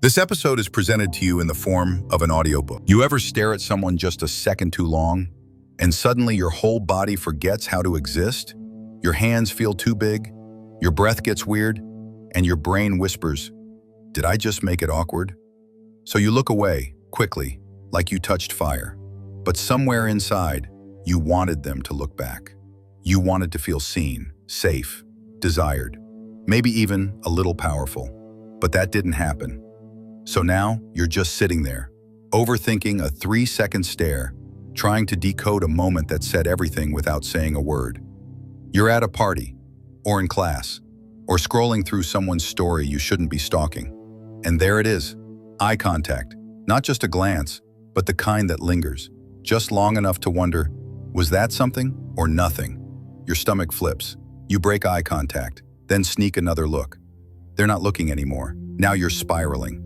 This episode is presented to you in the form of an audiobook. You ever stare at someone just a second too long, and suddenly your whole body forgets how to exist? Your hands feel too big, your breath gets weird, and your brain whispers, "Did I just make it awkward?" So you look away, quickly, like you touched fire. But somewhere inside, you wanted them to look back. You wanted to feel seen, safe, desired, maybe even a little powerful. But that didn't happen. So now, you're just sitting there, overthinking a 3-second stare, trying to decode a moment that said everything without saying a word. You're at a party, or in class, or scrolling through someone's story you shouldn't be stalking. And there it is, eye contact. Not just a glance, but the kind that lingers, just long enough to wonder, was that something or nothing? Your stomach flips. You break eye contact, then sneak another look. They're not looking anymore. Now you're spiraling.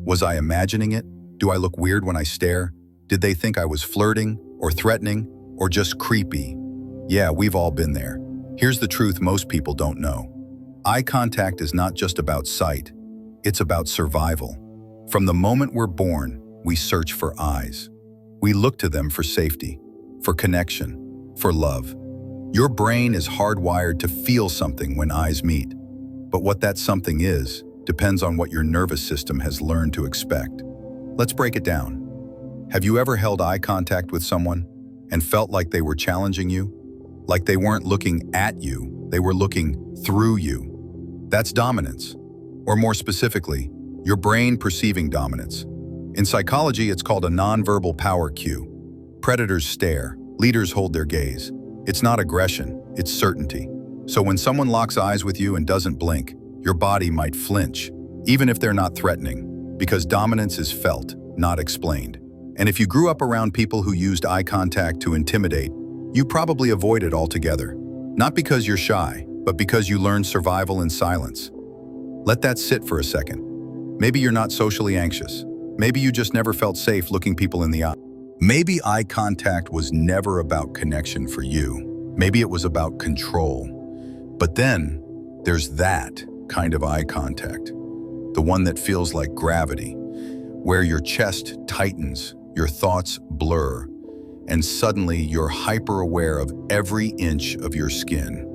Was I imagining it? Do I look weird when I stare? Did they think I was flirting, or threatening, or just creepy? Yeah, we've all been there. Here's the truth most people don't know. Eye contact is not just about sight. It's about survival. From the moment we're born, we search for eyes. We look to them for safety, for connection, for love. Your brain is hardwired to feel something when eyes meet. But what that something is, depends on what your nervous system has learned to expect. Let's break it down. Have you ever held eye contact with someone and felt like they were challenging you? Like they weren't looking at you, they were looking through you. That's dominance. Or more specifically, your brain perceiving dominance. In psychology, it's called a nonverbal power cue. Predators stare, leaders hold their gaze. It's not aggression, it's certainty. So when someone locks eyes with you and doesn't blink, your body might flinch, even if they're not threatening, because dominance is felt, not explained. And if you grew up around people who used eye contact to intimidate, you probably avoid it altogether. Not because you're shy, but because you learned survival in silence. Let that sit for a second. Maybe you're not socially anxious. Maybe you just never felt safe looking people in the eye. Maybe eye contact was never about connection for you. Maybe it was about control. But then, there's that kind of eye contact, the one that feels like gravity, where your chest tightens, your thoughts blur, and suddenly you're hyper-aware of every inch of your skin.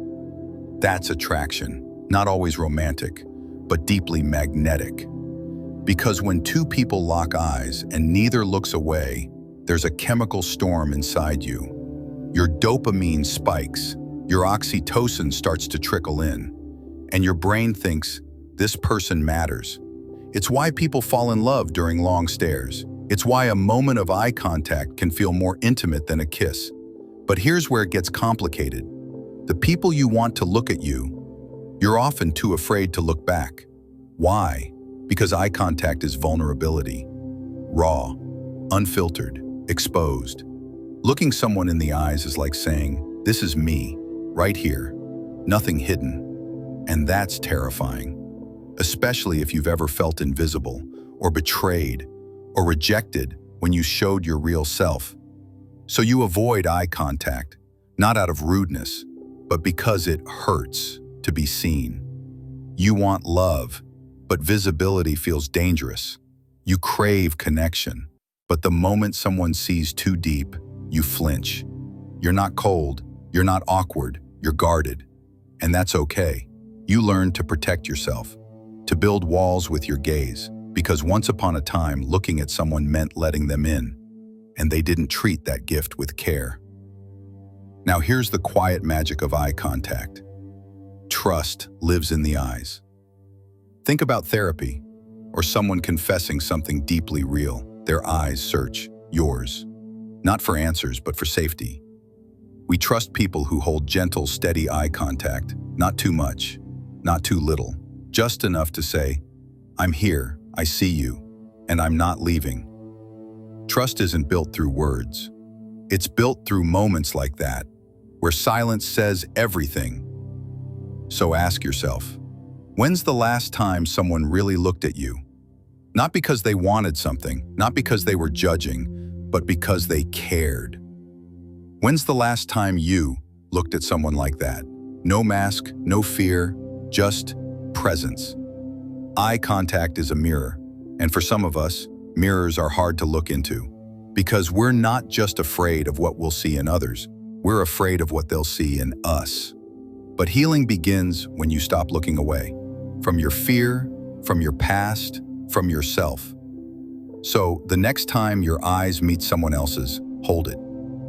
That's attraction, not always romantic, but deeply magnetic. Because when two people lock eyes and neither looks away, there's a chemical storm inside you. Your dopamine spikes, your oxytocin starts to trickle in, and your brain thinks, this person matters. It's why people fall in love during long stares. It's why a moment of eye contact can feel more intimate than a kiss. But here's where it gets complicated. The people you want to look at you, you're often too afraid to look back. Why? Because eye contact is vulnerability. Raw, unfiltered, exposed. Looking someone in the eyes is like saying, this is me, right here, nothing hidden. And that's terrifying, especially if you've ever felt invisible, or betrayed, or rejected when you showed your real self. So you avoid eye contact, not out of rudeness, but because it hurts to be seen. You want love, but visibility feels dangerous. You crave connection, but the moment someone sees too deep, you flinch. You're not cold, you're not awkward, you're guarded. And that's okay. You learn to protect yourself, to build walls with your gaze, because once upon a time, looking at someone meant letting them in, and they didn't treat that gift with care. Now here's the quiet magic of eye contact. Trust lives in the eyes. Think about therapy, or someone confessing something deeply real. Their eyes search yours, not for answers, but for safety. We trust people who hold gentle, steady eye contact, not too much, not too little, just enough to say, I'm here, I see you, and I'm not leaving. Trust isn't built through words. It's built through moments like that, where silence says everything. So ask yourself, when's the last time someone really looked at you? Not because they wanted something, not because they were judging, but because they cared. When's the last time you looked at someone like that? No mask, no fear, just presence. Eye contact is a mirror, And for some of us, mirrors are hard to look into because we're not just afraid of what we'll see in others, we're afraid of what they'll see in us. But healing begins when you stop looking away from your fear, from your past, from yourself. So the next time your eyes meet someone else's, hold it,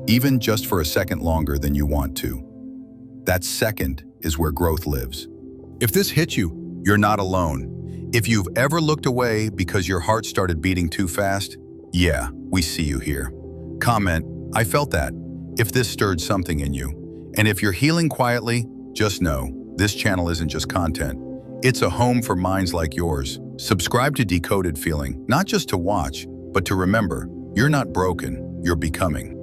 even just for a second longer than you want to. That second is where growth lives. If this hit you, you're not alone. If you've ever looked away because your heart started beating too fast, yeah, we see you here. Comment, I felt that, if this stirred something in you. And if you're healing quietly, just know, this channel isn't just content. It's a home for minds like yours. Subscribe to Decoded Feeling, not just to watch, but to remember, you're not broken, you're becoming.